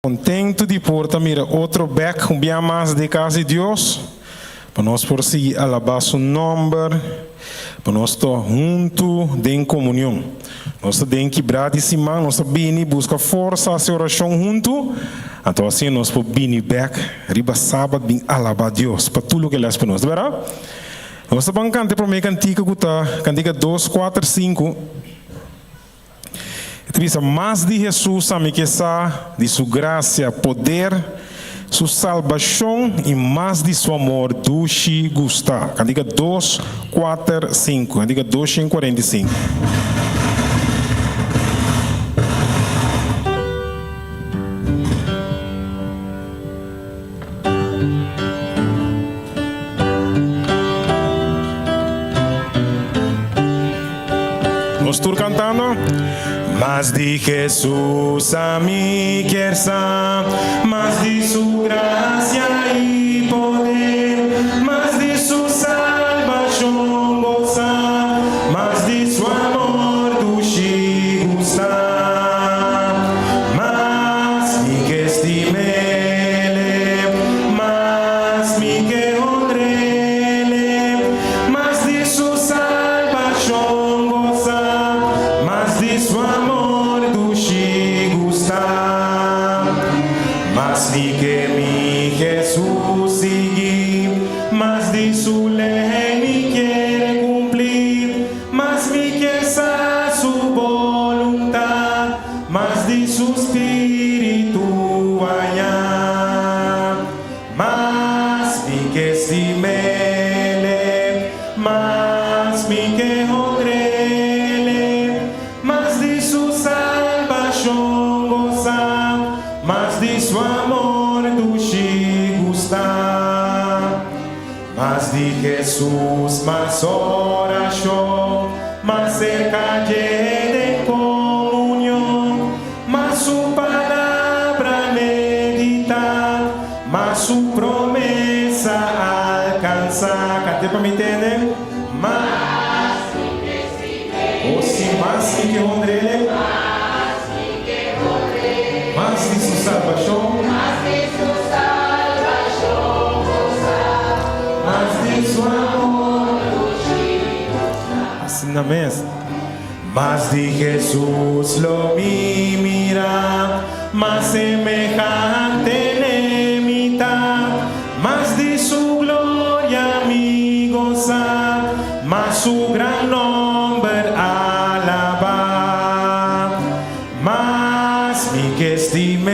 Contento de porta, mira, outro back, um dia mais de casa de Deus, para nós por si alabar seu nome, para nós estar junto em comunhão. Nós temos que quebrar de cima, nós bem buscar força, a oração junto, então assim nós podemos vir back, riba sábado, bem alabar Deus, para tudo o que ele faz para nós, verdade? Nós vamos cantar para mim cantiga 2, 4, 5. Mais de Jesus, a que de sua graça, poder, sua salvação e mais de seu amor, duche gostar. Cantiga 2, 4, 5. Cantiga 2, 45. Nós estamos cantando. Mas de Jesus a mim quer sa, mas de sua graça e poder, mas de sua salvação gozar, mas de seu amor duche gostar. Mas me que estimele, mas me que honrele, mas de sua salvação gozar, mas de seu amor mas ni que mi Jesús seguir, mas de su ley ni quiere cumplir, mas mi que sa su voluntad, mas de su espíritu hallar, mas mi que estimele, mas mi que honrele, mas de su salvación gozar, mas de su amor duche gustar, mas de Jesús más oración, más cerca de comunión, más su palabra meditar, más su promesa alcanzar. Cante para me entender? Más o si más que honrele, más de su salvación, más de su amor, assim na mesa. Más de Jesús lo mira, más semejante en mitad, más de su gloria mi gozar, más su gran nombre alabar, más mi que estimele,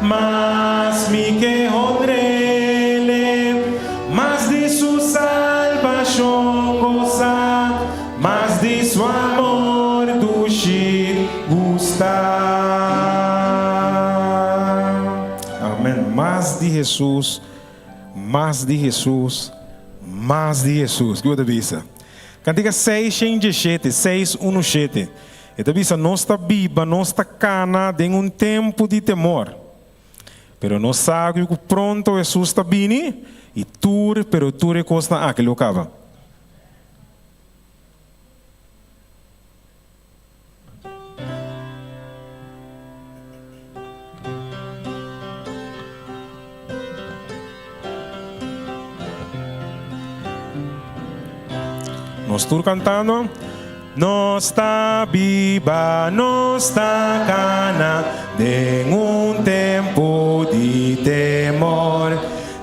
más mi que honrele, más de su salvación gozar, más de su amor duche gustar. Amén. Más de Jesús, más de Jesús, más de Jesús. Que outra visa? Cantiga 6, 17, 6, 1, 7. Então, bisa, nós está viva, nós está cana, em tempo de temor. Pero nós sabemos que pronto Jesus está vindo e tudo, pero tudo é coisa que ele acaba. Nós estamos cantando. Nós está viva, nós está cana, em tempo de temor,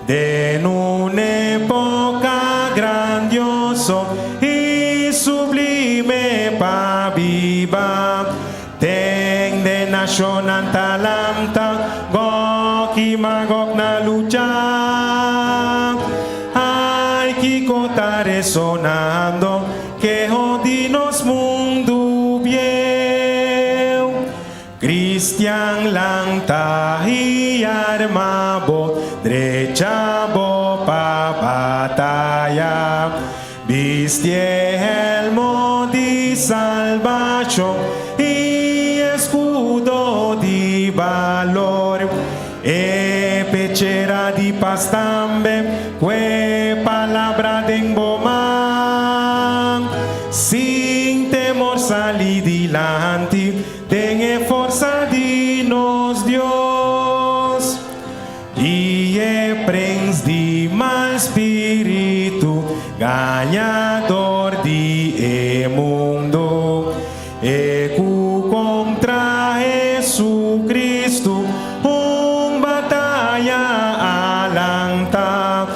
de uma época grandioso e sublime para viva. Tem de nação antalamta, Gog e Magog na lucha. Ai que cota resonando, que jodinos mundo viu. Cristian lang tahi armabo, drechabo pa batalla. Viste elmo di salvación y escudo di valor. E pechera di pastambe, que palabra de embomar. Sin temor salí dilante, tenha força de nos ganhador de mundo. E contra Jesus Cristo, batalha alanta.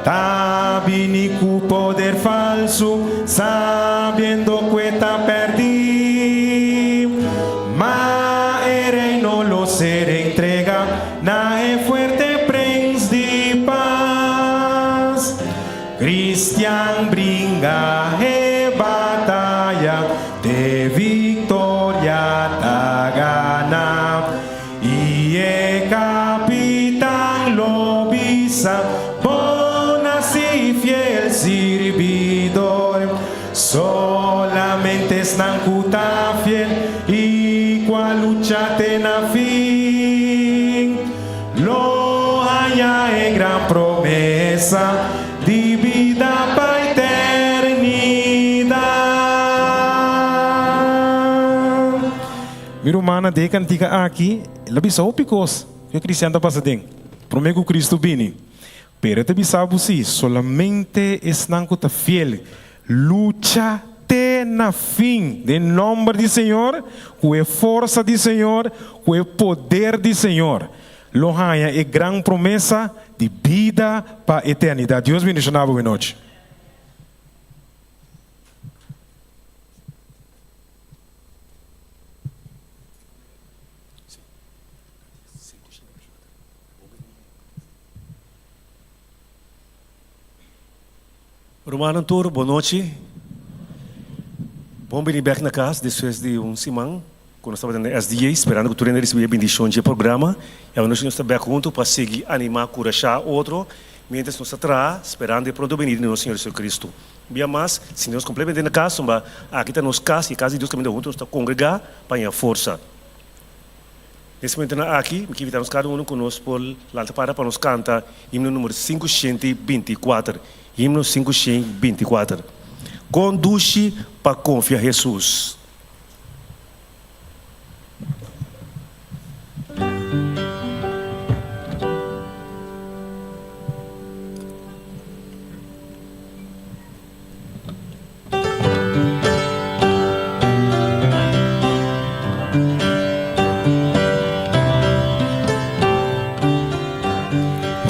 Tabi com poder falso, sabendo que está perdido. Mas ele não lo será entrega, na é fuerte prince de paz. Cristian brinca e batalha, de vitória da gana. E é capitão lobisa, e fiel servidor, solamente están cuta fiel y cual lucha na fin. Lo haya en gran promesa de vida para eternidad. Miro mana de cantiga aqui, labi só picos, que cristiano tá passando. Promego Cristo bini. Pero te sabe si solamente están fiel, lucha na fin, de nombre do Senhor, com a força do Senhor, com o poder do Senhor. Lo haya é gran promessa de vida para a eternidade. Deus bendiga boa noite. Romano Tour, boa noite. Bom vir back na casa, depois de semana, quando estava dando SDA, esperando que tu tenha recebido a bendição do programa. E agora nós estamos back juntos para seguir, animar, curar outro, mientras nós atrás, esperando pronto venir do nosso Senhor Jesus Cristo. Bem mais, se nós completamente na casa, aqui está nos casa, e a casa de Deus caminhando juntos, nós estamos congregar para a força. Nesse momento aqui, que invitamos cada um conosco por lá para nos cantar himno número 524. Himno 524. Conduz para confiar em Jesus.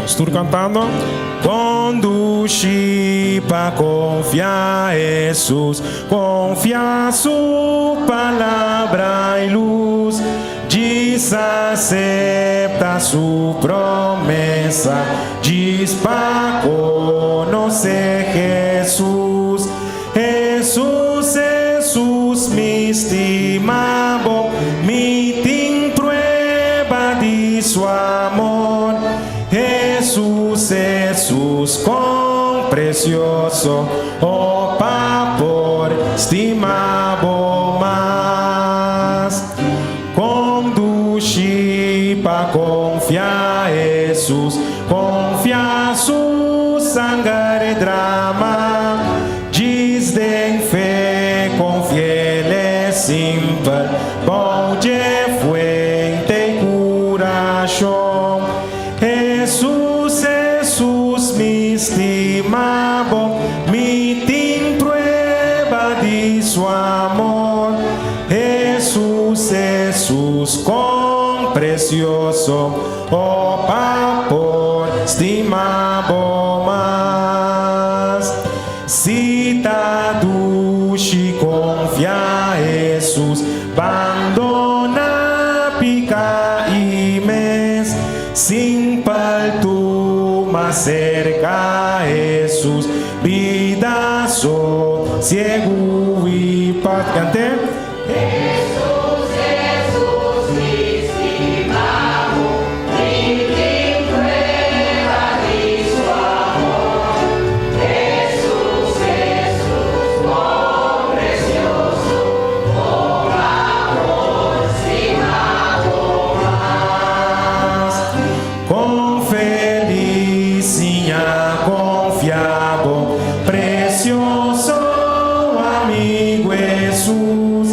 Estou cantando. Conduz para confiar em Jesus, confia sua palavra e luz, diz acepta sua promessa, diz para conhecer Jesus. Jesus, Jesus, me estima bom, me tem prueba de seu amor. Jesus, Jesus, com precioso, oh por estimado mais, conduz para confiar em Jesus, confia su sangue e drama, diz de fé, confia simples, bom de fuente e coração. Jesus, Jesus, me estima bom, me tem prueba de seu amor. Jesus, Jesus, com precioso, oh por estima bom mais. Cita duche, confia Jesus, abandona pica e mes, simple tu mas cerca Jesus, vida só, ciego e paz. Cante. Jesus, Jesus, me estimamos, me tem prueba de seu amor. Jesus, Jesus, oh precioso, oh amor, estimado mais. Com felicidade confiável, precioso amigo Jesus,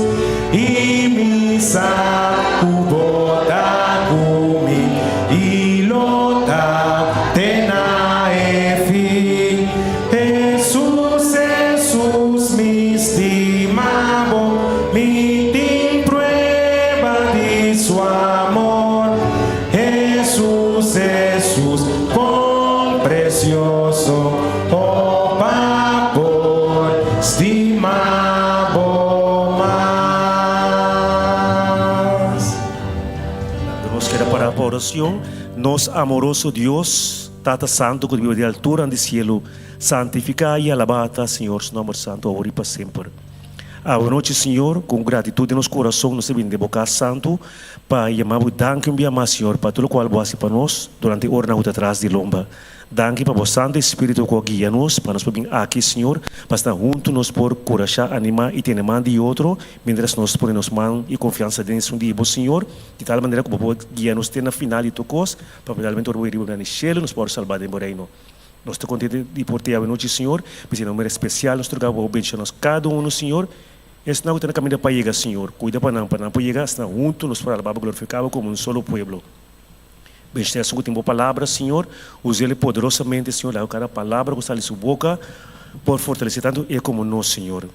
e me sacudo da cumi e lota tena e fi. Jesus, oración. Nos amoroso Dios, Tata Santo, que vive de altura en el cielo, santifica y alabata, Señor, su nombre santo, ahora y para siempre. Boa noite, Senhor, com gratitude no nosso coração, nós vimos de boca santo, para chamar o danke enviar mais, Senhor, para tudo o qual você para nós, durante a hora na atrás de lomba. Danke para o Santo Espírito que guia nos, para nós poder aqui, Senhor, para estar juntos, nós por coragem, animar e ter mão de outro, mientras nós podemos mão e confiança dentro de Deus, Senhor, de tal maneira que pode guiar nos ter na final de tocos, para realmente o ir no céu, nos pode salvar do reino. Nós estamos contentes de por ter a noite, Senhor, mas em nome especial, nós trocamos o bendição cada um, Senhor. Esse não tem caminho para chegar, Senhor. Cuida para não chegar, senão juntos nos para glorificar como um solo pueblo. Bendice a sua última palavra, Senhor. Use ele poderosamente, Senhor. Lá cada palavra que está em sua boca, por fortalecer tanto ele como nós, Senhor.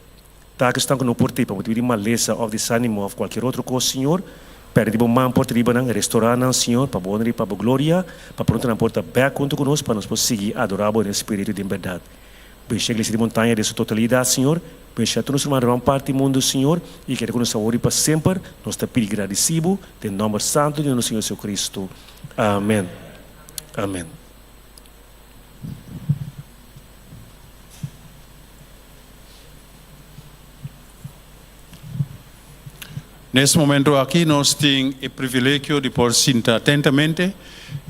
Tá que estão não por ti, para motivar maleza ou desânimo ou qualquer outra coisa, Senhor. Perde de bom por tribo, restaurar, Senhor, para a honra e para a glória, para pronto na porta back junto conosco, para nós seguir adorar o Espírito de verdade. Bendice a igreja de montanha de sua totalidade, Senhor. Bendice a todos os irmãos parte do mundo, Senhor, e que nos saúde para sempre. Nós te pedimos agradecido, em nome santo de nosso Senhor Jesus Cristo. Amém. Amém. Nesse momento aqui, nós temos o privilégio de por sentar atentamente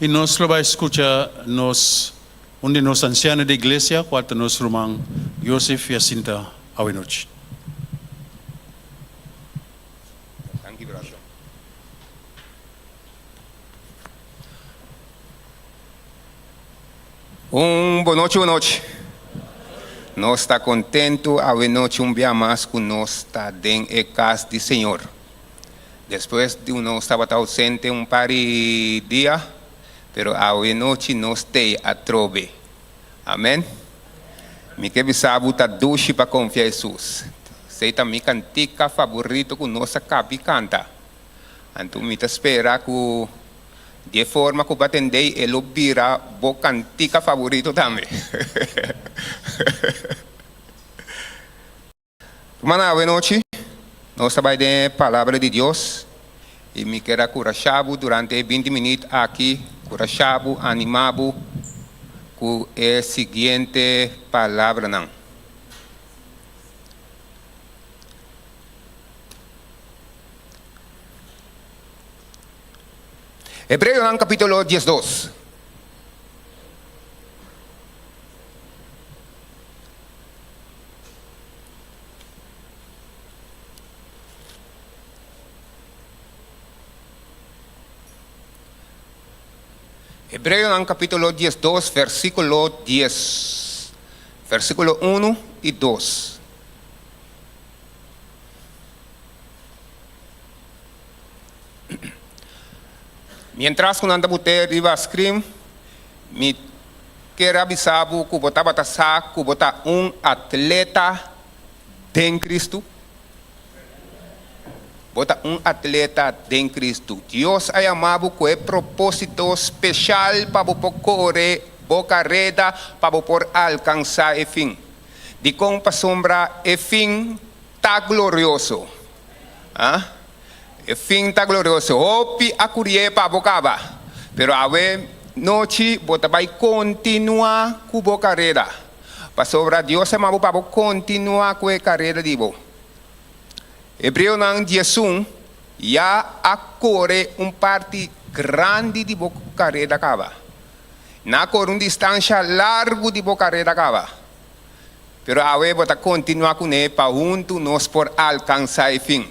e nós vamos escutar um de nossos ancianos da igreja, quanto nosso irmão Joseph Jacinta Awenochi. Thank you, brother. Boa noite. Nós está contento a noite dia mais que nós está dentro da casa do Senhor. Depois de nós estava ausente par de dias, pero a noite nós tem a trove. Amém? Me que sabe tá doce para confiar em Jesus. Sei também cantica favorito que nossa capi canta. Então me espera que de forma que vai atender ele vira bo cantica favorito também. Mana, boa noite. Nós trabalhamos a palavra de Deus e me quero curachado durante 20 minutos aqui, curachado, animado com a seguinte palavra não. Hebreos capítulo 12. Hebreos capítulo 12, versículo 10, versículo 1 y 2. Mientras que anda botar iba scream, me quero avisar que botar batasá, que botar atleta em Cristo. Bota atleta em Cristo. Deus é amado com propósito especial para correr a carreira, para por alcançar o fim. De como para sombra, o fim está glorioso. O fim está glorioso. Hope a correr para bocaba. Pero a noite, bota vai continuar com a carreira. Para sobra, Deus é amado para continuar com a carreira de Deus. Hebreu nang Jesus ya acorre parte grande de boca carreira cava. Na corre distância largo de boca carreira cava. Pero a web bota continuar com ele para junto nós por alcançar o fim.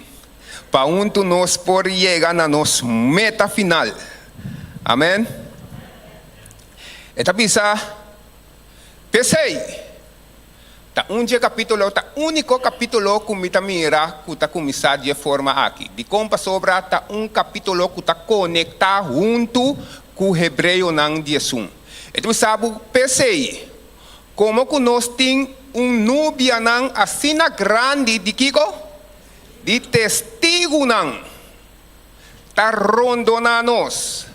Para junto nós por chegar na nossa meta final. Amém? Eta bisa pensei capítulo, único capítulo que me mira que está começado de forma aqui. De como sobra capítulo que está conectado junto com o Hebreu nang Jesus. Então sabe, pensei, como que nós temos nubia nang assina grande de Kiko? De testigo nang. Está rondona nós.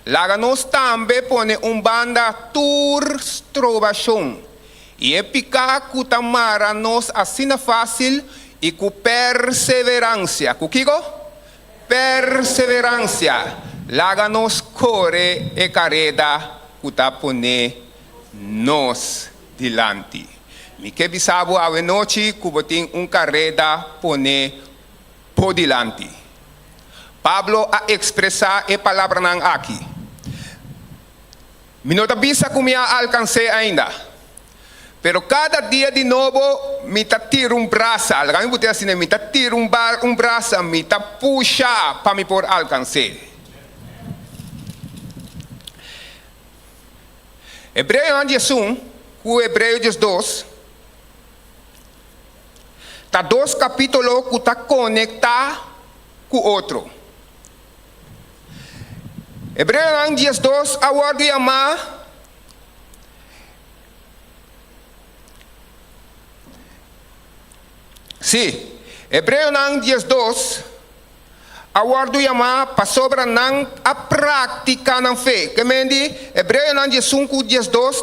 Lá nós também põe banda tour trovação. E é picar que tamara nos assina fácil e com perseverança. Com que? Perseverança. Láganos corre e carrera que pone nos dilante. Mi que bisabo a noite que tem carrera pone por dilante. Pablo a expressar a palavra nang aqui. Mi não bisa que me alcancei ainda. Pero cada dia de novo me tiro braço. Alguém pode assim, me tiro braço, me puxa para me por alcançar. Hebreu 11, o Hebreu 2. Tá dois capítulos que tá conectados com o outro. Hebreu 2, a ordem amar. Sim, Hebreu 2, a ordem amar para sobre a prática na fé. Que mendi? Hebreu 2,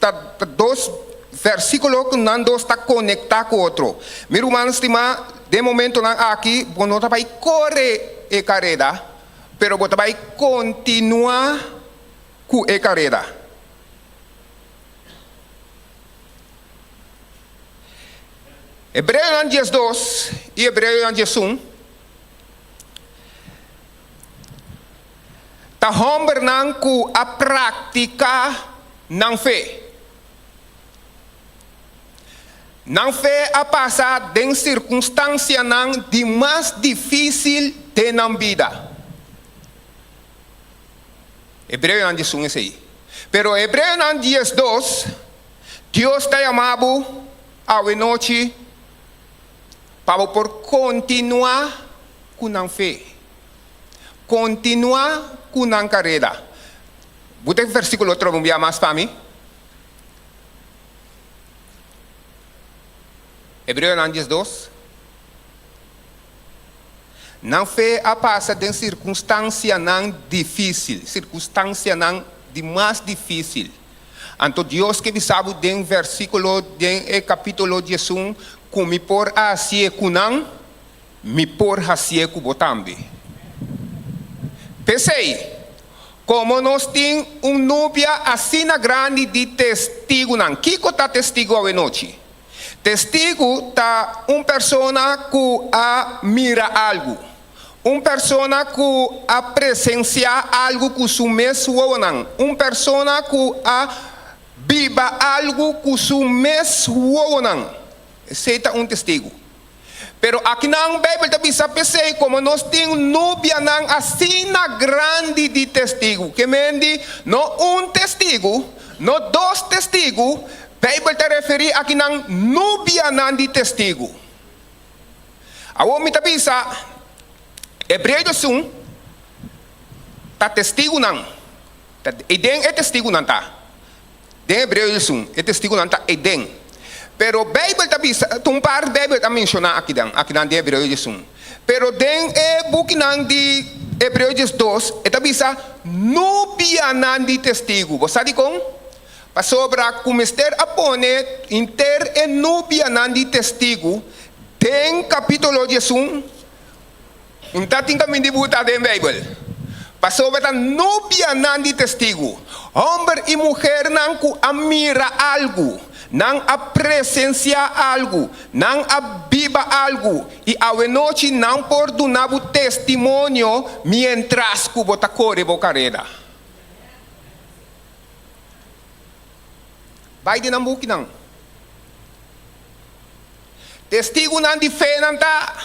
tá dois versículo que não está conectado com o outro. Meu irmão, estima, de momento aqui, não vai correr a carreira, pero vai continuar com a carreira. Hebreu 2 e Hebreu 1 está rompendo com a prática na fé. Não fé a passar em circunstância de mais difícil de na vida. Hebreu 1 é isso aí. Pero Hebreu 2, Deus está chamando a noite para por continuar com a fé. Continuar com a carreira. Bota o versículo outro mais para mim. Hebreu 2. Não fé a passa de circunstância não difícil, circunstância não de mais difícil. Então Deus que sabe de versículo de capítulo 11, como me por assim com não, me por assim com botambe. Pensei, como nós temos núbia assim grande de testigo não, que está testigo a noite? Testigo está persona que mira algo. Persona que presencia algo que su mesmo não. Persona que viva algo que su mesmo não. Esse é testigo. Pero aqui na Bíblia também se pensei como nós temos núbia não assim grande de testigo. Que mendi não testigo, não dois testigos. A Bíblia te refere aqui na núbia de testigo. A homem te pensa, Hebreu 1, está testigo não. Eden é testigo não tá. De Hebreu 1, é testigo não tá Eden. Pero a Bíblia te pensa, um par de Bíblia te menciona aqui na de Hebreu 1. Pero den é book não de Hebreu 2, é te pensa núbia de testigo. Você sabe como? Para sobra começar a poner inter e núbia de testigo, tem capítulo 1, então tem que me debutar na Bíblia. Para sobra a núbia de testigo, homem e mulher não admira algo, não presencia algo, não viva algo, e a noite não por dar o testemunho, mientras que você corre a carreira. Vai de nambuki não. Testigo não de fé não tá.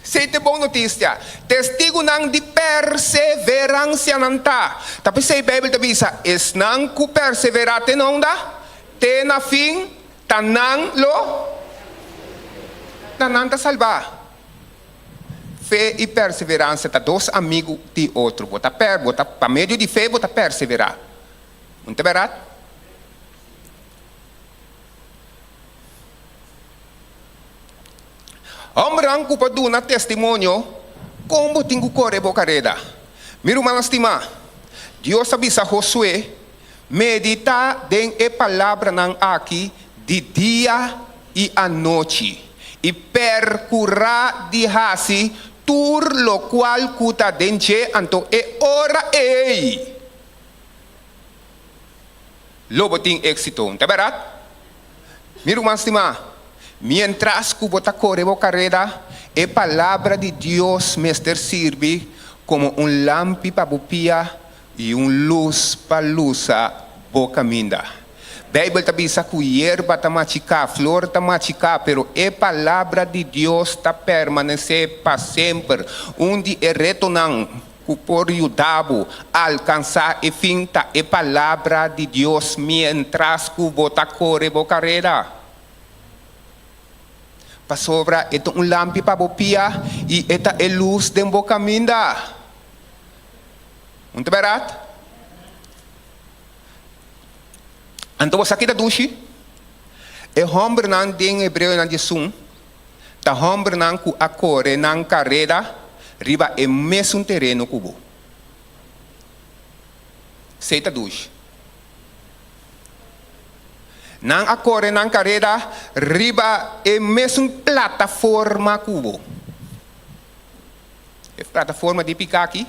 Sete boa notícia. Testigo não de perseverança não tá. Tapi se a Bíblia te bisa, es não que perseverate não dá. Te na fim, ta não tá salvar. Fé e perseverança tá dois amigos de outro. Bota para meio de fé, bota perseverar. Não é verdade? Homem que pode dar testemunho, como tem que correr a carreira. Meu irmão estima, Deus avisa a Josué, medita em a palavra aqui de dia e à noite, e percorra de hasi tur lo qual cuta denche anto e ora ei. Lobo tem éxito, tá verdade? Meu irmão estima, mientras que você corre a carreira, a palavra de Deus mestre serve como lampi para o pia e luz para luz a boca minda. Bíblia também diz que erva está machucada, flor está machucada, pero a palavra de Deus está permanecer para sempre. Onde é retornando, que por ajudar alcançar e fim tá a palavra de Deus mientras que você corre a carreira. Para sobra, ito lampi para o pia e esta é luz de boca minda. Muito barato? Então você aqui da dushi, é homem não tem hebreu não Jesus, tá homem não que a corre não carreira, riba é mesmo terreno cubo. Seita dushi. Não a corre não carreira, riba é mesmo plataforma cubo. É plataforma de picaque,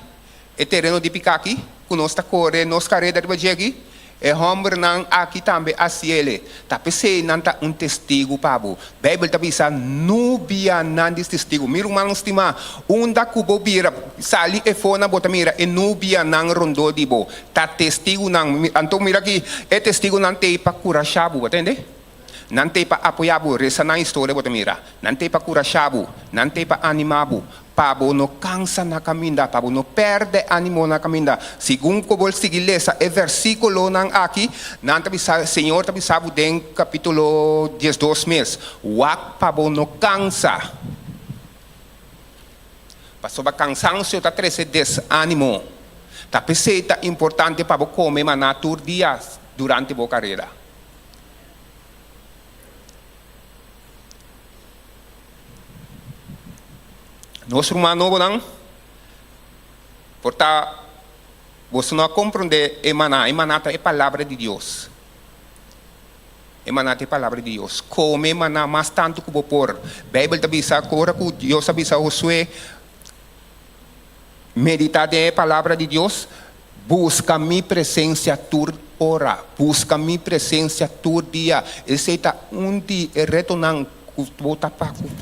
é terreno de picaque, que nós tá corre, nós carreira riba jegue. É homem não aqui também assim ele. Tapi se não tá testigo pabo. Bíblia também diz nubia não diz testigo. Meu irmão estima, da cubo bira sali e fona bota mira e nubia não rondou de bo. Tá testigo não. Então mira aqui é testigo não tem para curar chabu, entende? Não tem para apoiar bu, resa na história bota mira. Não tem para curar chabu, não tem para animar bu. Pabo no cansa na caminda, pabo no perde ânimo na caminda. Segundo que vou seguir essa é versículo não aqui, não tabi Senhor tabi sabe den capítulo 12 mês. Wak pabo no cansa. Passou ba cansancio tá treze desânimo. Tá peseta importante pabo comer maná tur dias durante a carreira. Nosso humano não, portanto, você não compreende emanar é a palavra de Deus. Emanar é a palavra de Deus. Como emanar mais tanto que vou pôr. Bíblia também diz agora que Deus sabe a Josué meditar é a palavra de Deus. Busca minha presença tur ora, busca minha presença tur dia. Esse é onde retornando.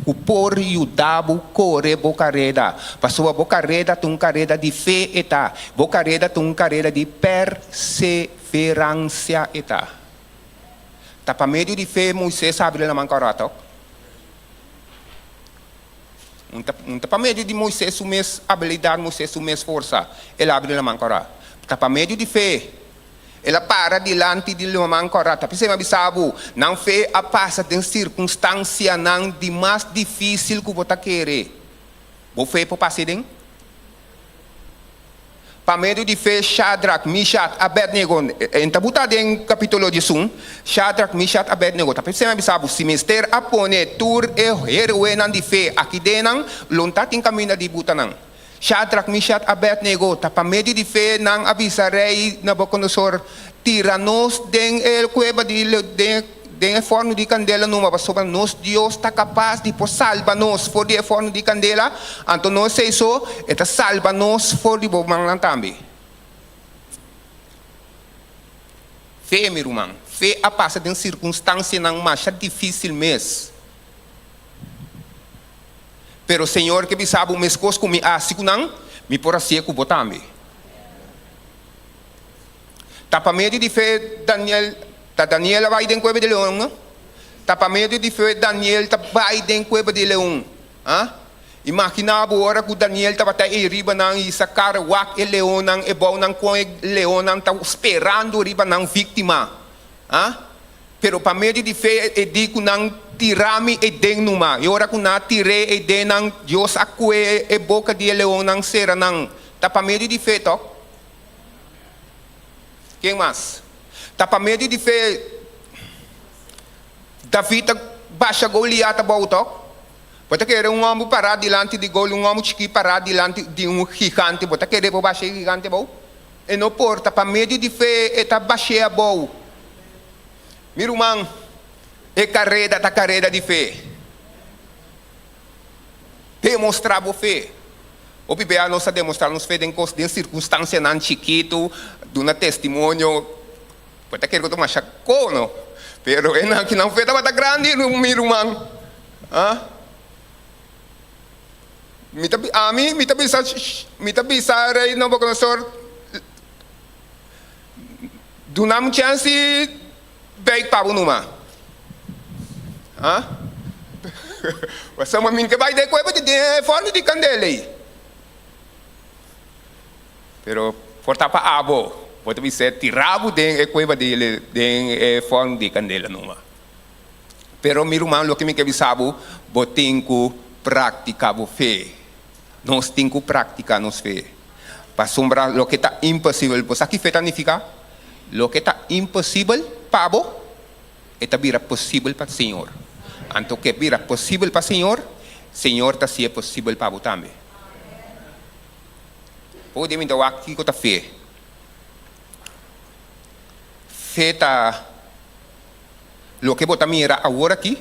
O por ajudar correr a carreira. Passou a carreira, tem uma carreira de fé eta. A carreira tem uma carreira de perseverança eta. Tá para meio de fé Moisés abriu a mão corata. Não tá para meio de Moisés o mês habilidade, Moisés o mês força. Ele abriu a mão corata. Tá para meio de fé. Ela para diante de uma corata. Pensei, mas sabe, não fez a passa de circunstância não de mais difícil que você querer. Você fez para passar dentro? Para meio de fé, Shadrach, Meshach, Abednego. Então, botar dentro capítulo 1, Shadrach, Meshach, Abednego. Pensei, mas sabe, se mister apone, tur e heroe não de fé, aqui dentro, lontat em caminho de botar não. Shadrach, Meshach, Abednego, para meio de fé, não avisarei Nabucodonosor, tira-nos den el cueva den forno de candela numa sobre nós Deus está capaz de salvar-nos for de forno de candela, então nós sei isso, eta salva-nos for de bomang também. Fé, meu irmão, fé a passa de circunstância não mais difícil mesmo. Pero Senhor que me sabe o mês coisa que me asigo não, me por assim que vou também. Tá para meio de fé Daniel vai dentro cueva de leão, não? Tá para meio de fé Daniel tá vai dentro cueva de leão, ah? Imaginava hora que Daniel tava até riba não e sacar wak e leão não e bom não com leão não tá esperando riba não vítima, ah? Pero para meio de fé e digo não tirami e den numa. E ora que na tire e den não Deus acue e boca de leão não será não. Tá para meio de fé to? Quem mais? Tá para meio de fé David baixa Goliat bom to? Pode querer homem parar diante de Goliat, homem chique parar diante de gigante, pode querer baixar gigante bom? E não porta para meio de fé e tá baixar bom. Meu irmão, é carreira de fé. Demonstrar a fé. O PBA nos a demonstrar nos fé em coisa de circunstância não chiquito, de um testemunho, pode querer que eu mais chacono, pero é não que não fé estava grande, meu irmão. Ah? Mita bisa rei não vou conhecer. Do nome chance baik pabu numa. Ah? Você uma min que vai de coisa de forno de candela. Pero por tapa abo, pode ser tirabo de coisa de forno de candela numa. Pero meu irmão, lo que me quer saber, botinco prática bo fé. Nós temos que praticar nos fé. Para sombrar lo que está impossível. Pois aqui fé significa lo que está impossível para você, está vira possível para o Senhor. Então que vira possível para o Senhor, Senhor está se é possível para você também. Pode me dar aqui com a fé. Fé está lo que você mira agora aqui,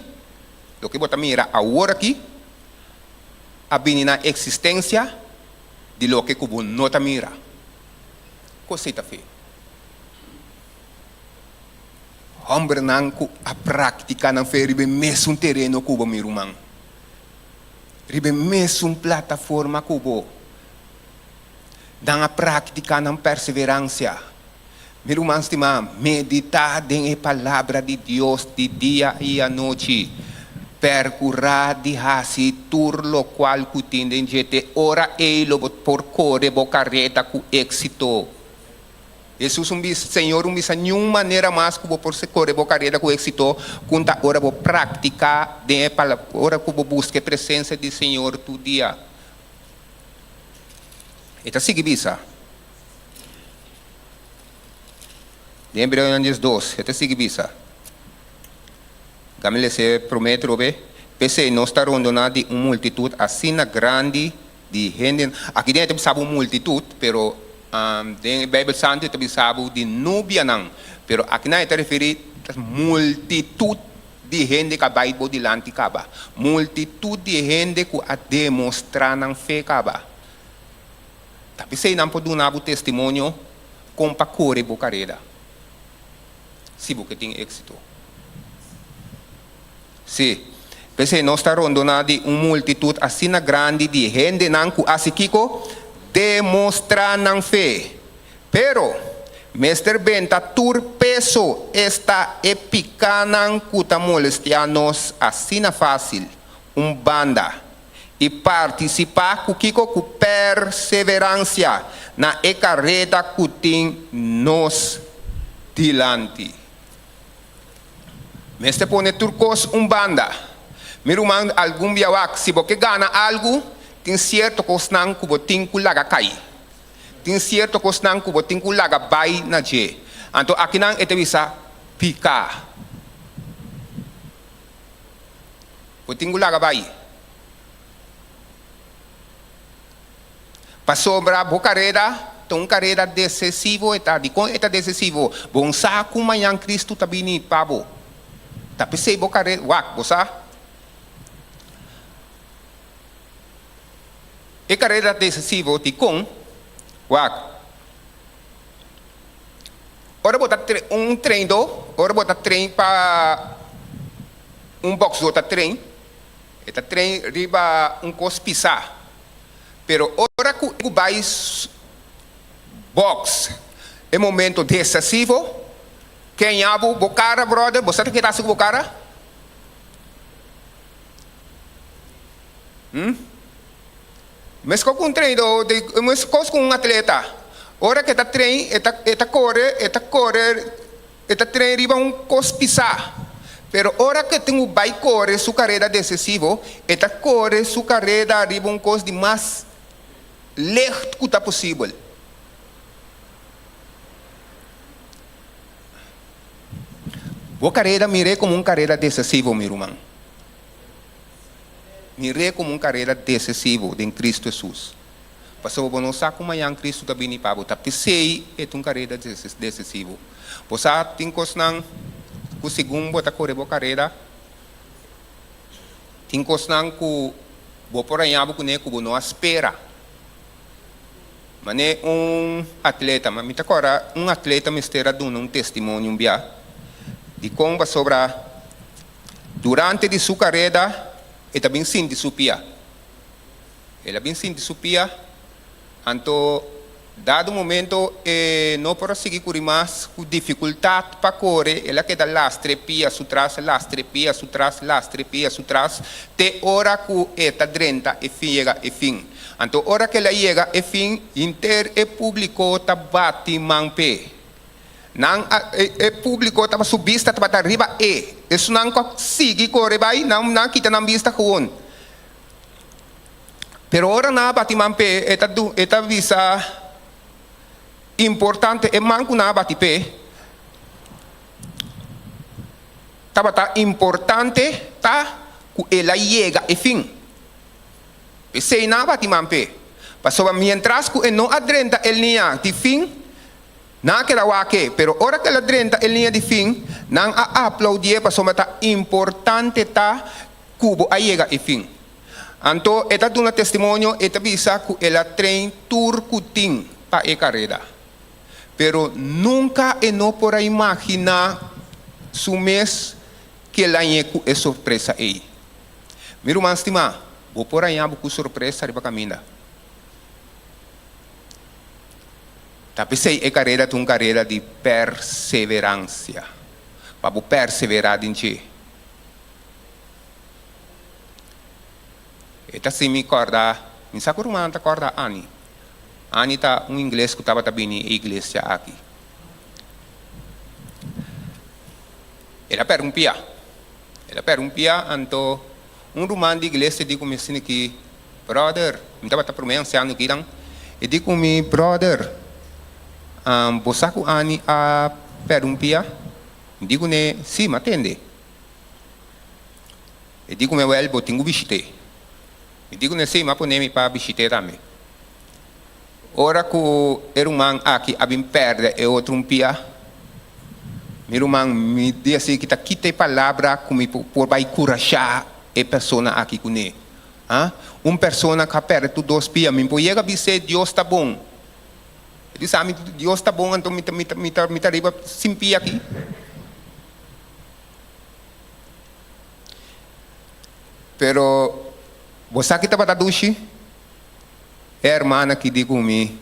lo que você mira agora aqui, a vir na existência de lo que você não está mira. Coisa é fé. Homem não a prática não fez ribe mesmo terreno cubo meu irmão. Ribe mesmo plataforma cubo. Dan a prática não perseverança. Meu irmão estima meditar em a palavra de Deus de dia e a noite. Percurar de hasi tur lo qual cutindem jete ora ele por corre bocareta com êxito. Jesus Senhor bisa nenhuma maneira mais que por se correr bocareta com êxito, conta ora vou praticar de palavra, ora que vou buscar a presença do Senhor todo dia. Eta sigue bisa. De Hebreus 2, eta sigue bisa. Gamile se promete robe, pese não está rondonado de uma multitud assim grande de gente. Aqui dentro sabe uma multitud, pero em Bíblia Santa também sabe de núbia não. Pero aqui não está referido a multitud de gente que a Bíblia dilante caba. Multitud de gente que a demonstrar não fé caba. Tapi se não pode dar o testemunho com para correr bocareda. Se você tem êxito. Sim, porque não está rondonado de uma multitud assim grande de gente não que assim kiko demonstrar não fé. Pero, Mr. Benta tur peso esta epicanan kuta molestianos assim fácil, banda e participar com kiko com perseverança na carreira que tem nos dilante. Meste pone turcos banda. Meu irmão, algum biawak, se você gana algo, tem certo cosnan que você tem que laga cai. Tem certo cosnan que você tem que laga bai na je. Então, aqui não é visa picar. Você tem que laga bai. Para sobrar, boa carreira, então carreira decisivo, eta decisivo. Bom saco, manhã Cristo está vindo para você. Tapi se boca wak bosa e carreira decisivo ti com wak ora bota trem ora bota trem para box bota trem eta trem riba cos pisar pero ora que vai box é momento decisivo. Quem abu bocara brother, você tem que dar seu bocara? Mas com um treino, mas com atleta, hora que está treino, está correr, está treino riba cospisa. Pero hora que tem vai correr sua carreira decisivo, está correr sua carreira riba cos de mais lento que está possível. Boa carreira, mirei como carreira decisiva, meu irmão. Mirei como carreira decisiva em Cristo Jesus. Pastor, você não sabe como é Cristo está vindo para você. Tapi sei é carreira decisiva. Você tem coisas não, o segundo está correndo boa carreira. Tem coisas não que você por aí que não espera. Mané atleta, mas me agora atleta me estera dando testemunho bia de como sobra durante de sua carreira e também sim de sua pia. Ela bem sim de sua pia, então dado momento não pode seguir com mais com dificuldade para correr, ela queda lastre pia sutras, lastre pia sutras, lastre pia sutras, te hora que eta drenta e chega e fim. Então, hora que ela chega e fim, inter e público tá bate manpe. Não e público tá subista tá arriba e isso não consegue correr vai não kita não vista com. Pero hora na bate manpe eta visa importante e manco na bate pe. Tá importante tá que ela chega e fim. Sei na bati mampe. Pasó mientras que no adrenta el niña de fin, na que la wake, pero ahora que la adrenta el niña de fin, nan a aplaudir pasó mata importante ta cubo a llega e fin. Anto eta duna testimonio eta bisa que ela train tour kuting pa e carrera. Pero nunca no por imaginar su mes que la yeku é surpresa aí. Meu irmão estimado, vou por aí com surpresa para caminhar. Tapi sei é carreira de uma carreira de perseverança. Para perseverar em ti. Eta se me acorda, me saco rumanta acorda Ani. Ani tá inglês que estava também na igreja aqui. Ela pergumpia. Anto rumano de igreja digo me assim que brother, me estava pronunciando aqui então, e digo me brother, você com Ani a pergumpia, digo ne sim, me atende. E digo me well, vou tenho visite. E digo ne sim, mas pone me para visite também. Ora que o irmão aqui a bem perde e outro pia. Meu irmão me diz assim que tá quita palavra como por vai curajar a pessoa aqui com ele. Uma pessoa que perde dois pia, me pode chegar a dizer Deus está bom. Ele diz Deus está bom, então me arriba sem pia aqui. Pero você que estava traduzindo, é a irmã que diz comigo,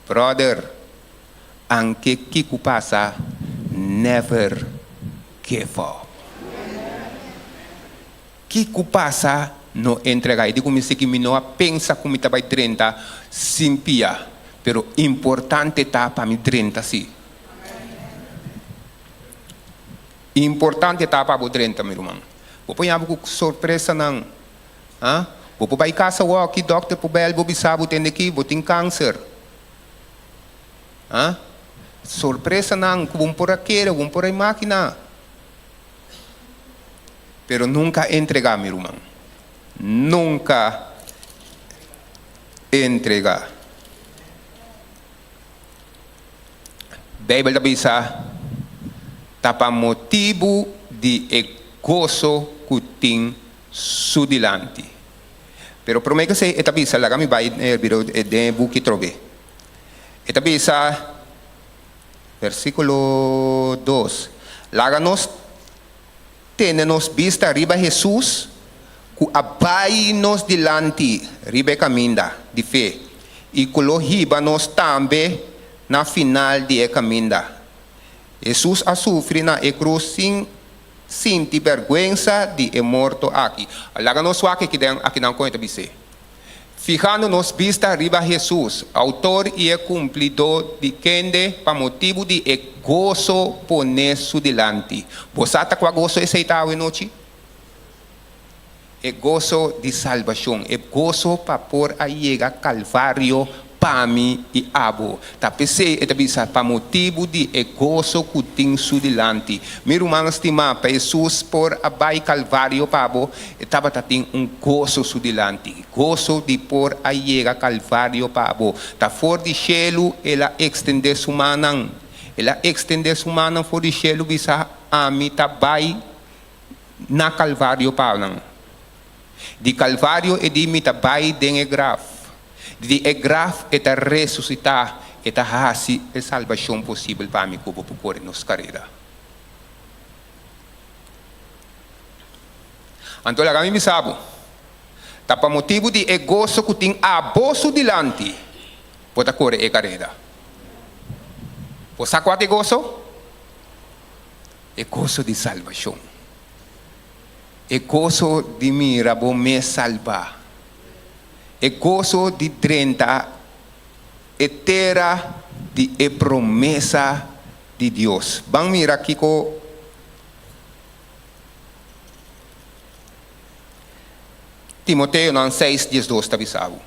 brother, anche que passa, never give up. Que passa, não entregar. Eu digo que me não pensa como está vai 30 sem pia, pero importante tá para me 30 sim. Importante tá para o 30, meu irmão. Vou pôr algo surpresa não, vou para casa o aqui doctor pro bel vou bisabo tem aqui vou ter câncer, surpresa não, vou por aquele, vou por a máquina. Pero nunca entregar, meu irmão. Nunca entregar. Bíblia diz, tapa motivo de gozo que tem sudilante. Pero prometo que se esta bisa la kami vai de buki trobe. Esta bisa versículo 2. Láganos tenenos vista arriba Jesus, que abai-nos delante, ribe caminda de fé, e colohiba-nos também na final de caminda. Jesus a sofre na cruz sem vergüenza de morto aqui. Láganos aqui não conta bise. Fijando-nos vista arriba Jesus, autor e cumpridor de quem para motivo de gozo ponesso delante. Você está com gozo aceitado em noite? É gozo de salvação, é gozo para pôr a chegar Calvário para mim e abo. Tá pensei e bisa para motivo de gozo que tem su delante. Meu irmão estimado, para Jesus por abai Calvário pabo, estava tem gozo su delante. Gozo de por a chegar Calvário pabo. Tá fora de cielo, ela extende sua mão. Ela extende sua mão fora de cielo bisa a mim tá bai na Calvário pabo. De Calvário e de mim tá bai den graf. De é grave e tá ressuscitar e tá hasi a salvação possível para mim como por nos carreira. Então, lá me sabe, tá para motivo de gozo que tem abuso dilante, pode correr a carreira. Você sabe qual é gozo? É gozo de salvação. É gozo de mira, vou me salvar. É gozo de 30 eterna de promessa de Deus. Vamos mirar aqui com Timoteo 6:12 está avisado.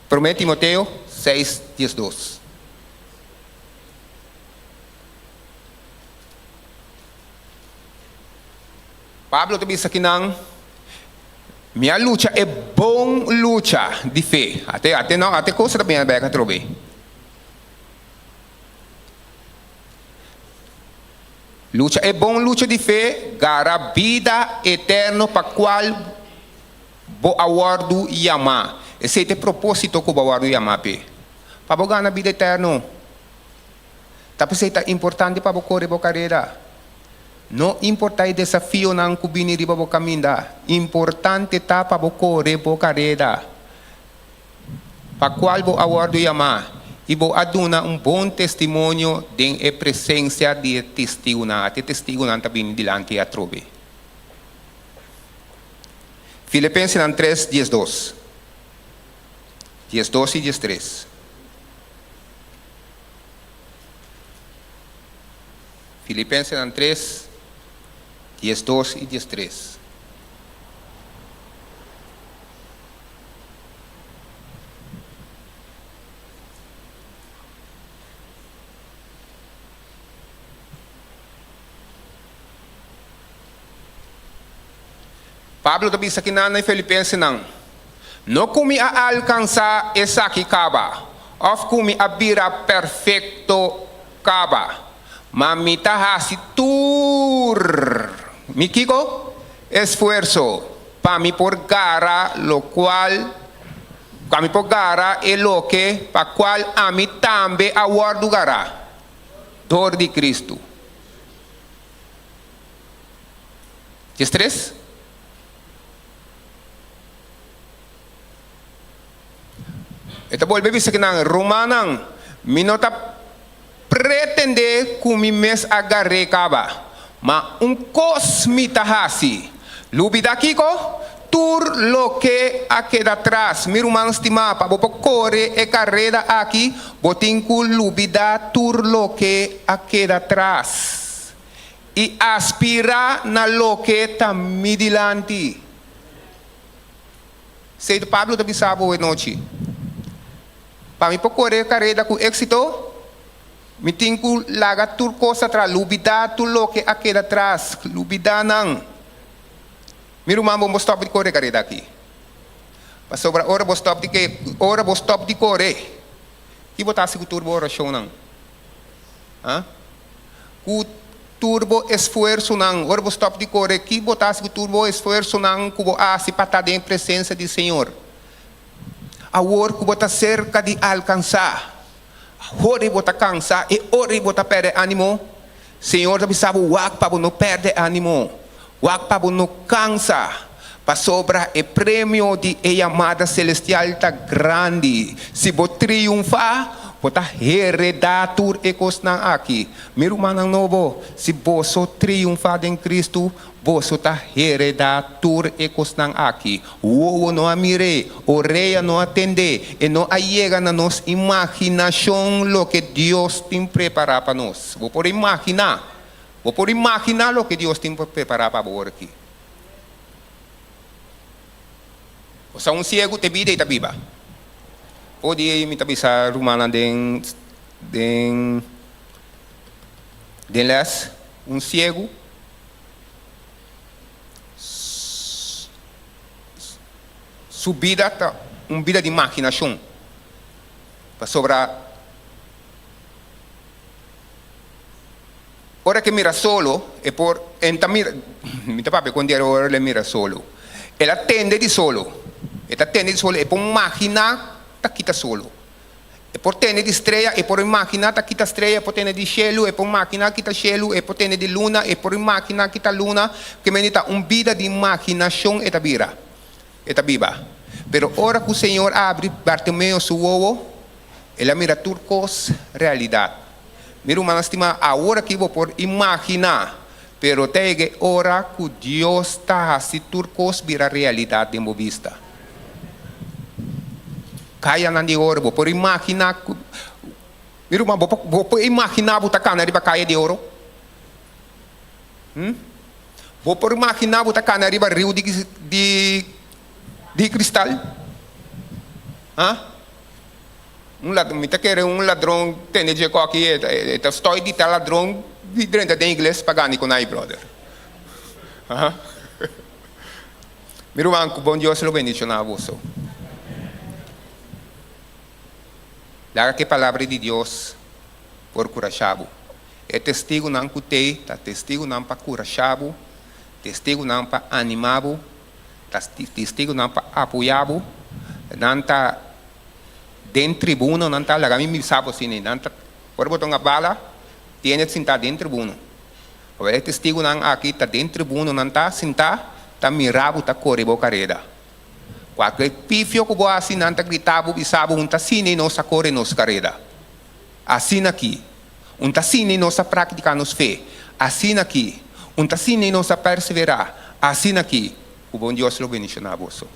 Promete Timoteo 6:12. Pablo te diz aqui não. Minha luta é bom luta de fé. Até coisa também é bem trobe. Luta é bom luta de fé, gara vida eterna para qual bo awardo yama. Esse é o propósito que o awardo yama pe. Para bo ganhar vida eterna. Tapi é importante para bo correr bo carreira. Não importa o desafio não kubini riba bo caminda. Importante tá para bo correr bo carreira. Para qual bo awardo yama. E vou aduna bom testemunho de presença de testigo na também dilante a trobe. Filipenses 3:12. 12 e 13. Filipenses 3:12 e 13. Pablo também aqui na Filipenses não como a alcançar essa aqui caba, ou como a vira perfeito caba, mas me tá hasi tur, me kiko esforço para me por gara, lo qual, para me por gara é lo que, para qual a mim também aguardo gara, dor de Cristo. 13? Ito volve bisa kinang Romanang minota pretende kumi mes agarre kaba ma kos mitahasi lubida kiko tur lo que a queda atrás mi rumano stima pa bopo corre e carrera aqui botinku lubida tur lo que a queda atrás e aspira na lo que ta midilanti. Sei do Pablo da Bisabo e noite. Para mim correr carreira com êxito, me tenho que largar tudo coisa atrás, lubida tudo o que aqui atrás, lubida não. Meu irmão, vou stop de correr carreira aqui. Para sobra hora vou stop de correr. Que botar se o turbo oração não? O turbo esforço não, hora vou stop de correr. Que botar se o turbo esforço não, que vou se patar em presença do Senhor. A hora que você cerca de alcançar, a hora que você cansa e a hora que você perde ânimo, Senhor já sabe o que para não perder ânimo, o que para não cansa, para sobrar o prêmio de chamada celestial está grande. Se você triunfar, você heredar tudo e coisas aqui. Meu irmão novo, se você triunfar em Cristo, você está heredar tudo e coisas aqui. O não amire, o rei não atende, e não chega na nossa imaginação o que Deus tem preparado para nós. Vou por imaginar o que Deus tem preparado para você aqui. Você é cego, te vida e te viva. Pode me tabisa rumana den les cego subida tá vida de imaginação para sobrar ora que mira solo e por entamir me tapape quando era ora le mira solo ela atende de solo Eta tene solo, e por máquina, tá quita solo. E por tene de estrela, e por máquina, tá quita estrela, e por tene de cielo, e por máquina, quita cielo, e por tene de luna, e por máquina, quita luna, que menita vida de imaginação eta bira. Eta biba. Pero ora que o Senhor abre Bartimeu su ovo, ele mira turcos realidade. Mira uma estima agora que vou por imaginar, pero tege ora que Deus está assim turcos vira realidade de vista. Kaya nandi ora vou por imaginar, mira uma vou por imaginar botar cana riba caia de ouro. Vou por imaginar botar cana riba rio de cristal. Ladrão, me quer ladrão tem de aqui, estou de tal ladrão dentro de inglês pagando com aí, brother. Meu irmão, bom Deus lo bendiga na vossa. Lá que a palavra de Deus por curachabo. É testigo não cutei, tá testigo não para curachabo, testigo não para animabo, testigo não para apoiabo, não tá dentro tribuna, não tá lá me sabe assim, não tá por botar uma bala, tem que sentar dentro tribuna. O é testigo não aqui tá dentro tribuna, não tá sentar, tá mirabo, tá corre boca reda. Qualquer pifio que boa assim não tá gritado, bisabo, tá cine nossa corre nossa carreira. Assim aqui, tá cine nossa prática nos fé. Assim aqui, tá cine nossa perseverar. Assim aqui, o bom Deus lo bendiga na vossa.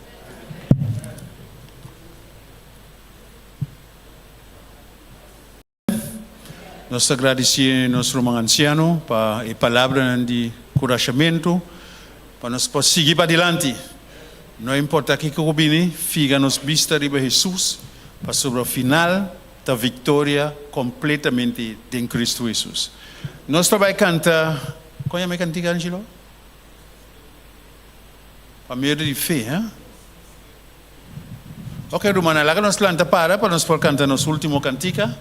Nós agradecemos nosso irmão anciano para a palavra de encorajamento, para nós seguir para adiante. Não importa que o bine, fica nos vista de Jesus, para sobre o final da vitória completamente em Cristo Jesus. Nós vamos cantar, qual é a minha cantiga, Angelo? Para medo de fé, hein? Ok, Romana, lá que nós planta para nós por cantar nosso último cantica.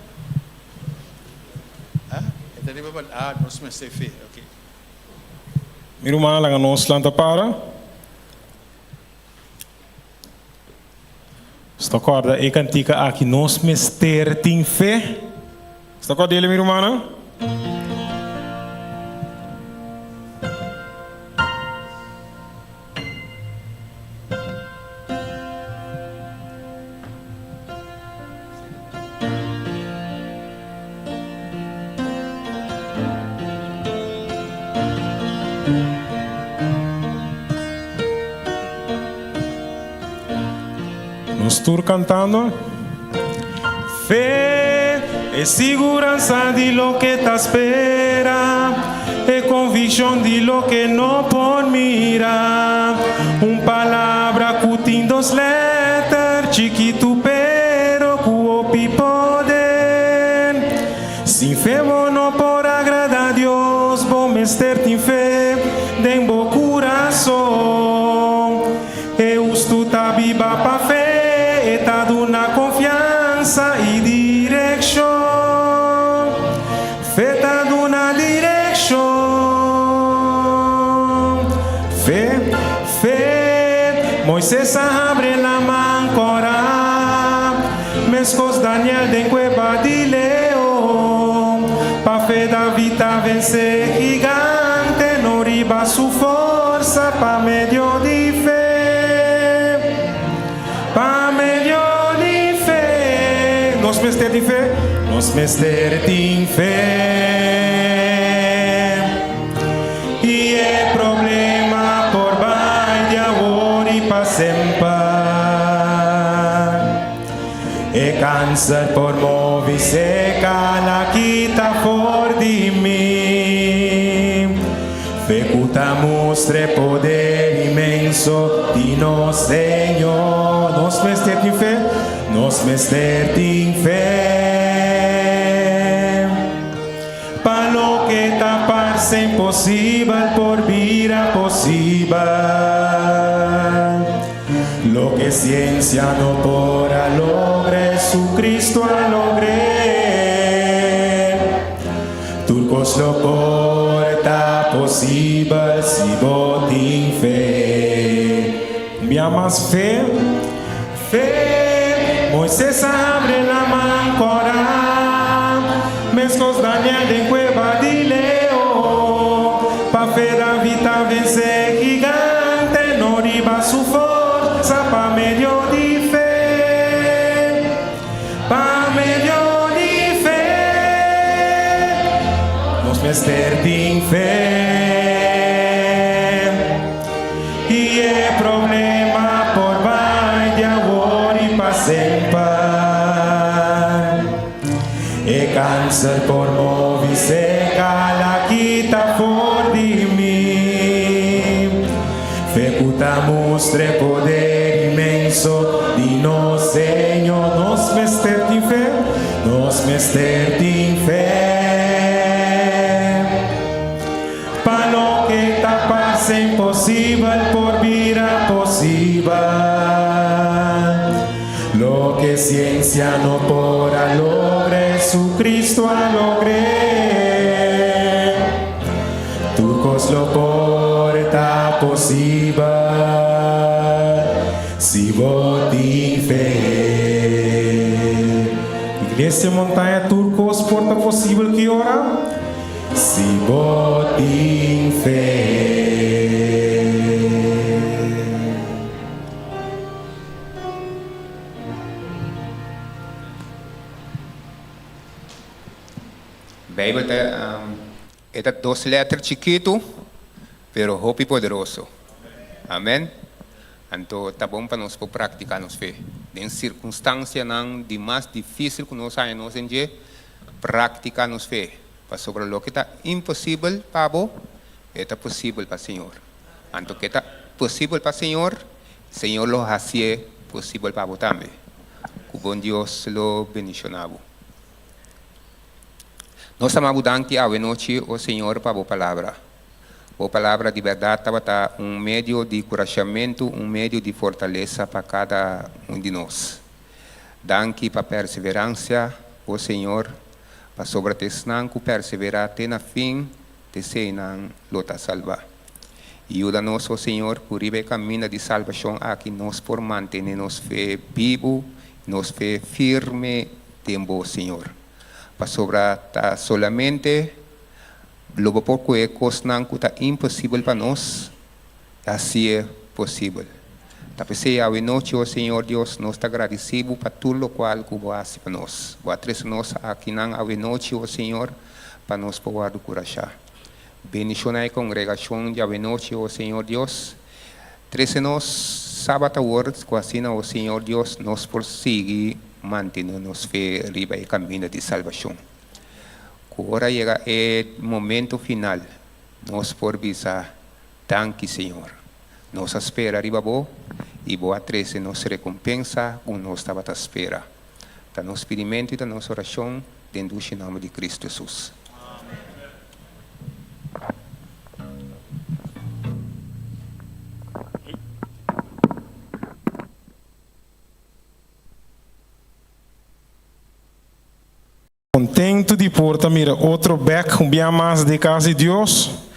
Nós me sei fé, ok. Meu irmão, lá nós planta para. Está corda e cantica aqui nós mester tem fé. Está corda ele, meu irmão? Estou cantando. Fé é segurança de lo que te espera, é convicção de lo que não pode mirar. Palavra que dos letras, chiquito pero que poder. Sem fé não por agradar a Deus, bom mestre tem fé, dem bo coração. Eu estou viva para fé. Está dando confiança e direção. Fé está dando direção. Fé. Moisés abre la mancora. Mescos Daniel de cueva de leão. Pa fé David a vencer gigante. No riba su força pa medio de fé. Nos mester de fé, nos mester de fé. E é problema por vai de agora e para sempre. É câncer por mover seca na quita for de mim. Fé que mostre poder imenso de nosso Senhor. Nos mester de fé. Nos mester tem fé. Para lo que parece impossível, por vida possível. Lo que ciencia no podrá lograr, Jesucristo a lograr. Turcos lo porta possível, si vos tem fé. Minha mais fé. fe. Moisés abre la máncora, mescos Daniel de cueva de león. Pa fe David a vencer gigante, no riba su forza pa medio de fe. Pa medio de fe, nos mester din fe. E é problema por vai de amor e sempre. E câncer por movi seca la quita for de mim. Fecuta mostre poder imenso de nos Senhor, nos mester de fé, nos mester de fé. Para lo que tapas imposible por vida posible. Lo que ciencia no podrá lograr, Jesucristo a lograr. Turcos lo porta posible. Si vos tin fe. Iglesia Montanha Turcos porta posible que ora. Si vos tin fe. Bijbel está dos letras chiquito, pero hope poderoso. Amém? Então, tá bom para nós praticar nossa fé. Em circunstância não de mais difícil que nós temos em dia, praticar nossa fé. Para sobre o que está impossível para você, é possível para o Senhor. Então, que está possível para o Senhor lo hace possível para você também. Que o bom Deus lo bendicionava. Nós estamos dando a noite ao Senhor para a palavra. A palavra de verdade está meio de encorajamento, meio de fortaleza para cada de nós. Danke para a perseverança, o Senhor, para sobre tesnan que perseverar até na fim, te seinan lota salva. Ajuda-nos, o Senhor, por ir caminho de salvação aqui nós por manter nos fé vivo, nos fé firme, tempo, Senhor. Para sobre solamente logo porque coisas que está impossível para nós, assim é possível. Tapos a noite, o Senhor Deus, nós está agradecido para tudo o qual que você para nós. Você traz nós aqui na noite, o Senhor, para nós poder coragem. Bendicionai a congregação de noite, o Senhor Deus. Traz-nos sábado horas, com assim o Senhor Deus nos prossegue, mantendo-nos fé riba e caminho de salvação. Agora chega o momento final. Nós por visar, danke Senhor. Nos espera riba bo e boa treze nos recompensa com nós estava à espera. Da nosso pedimento e da nossa oração, dentro do nome de Cristo Jesus. Contento de porta, mira, outro back, um dia mais de casa de Deus.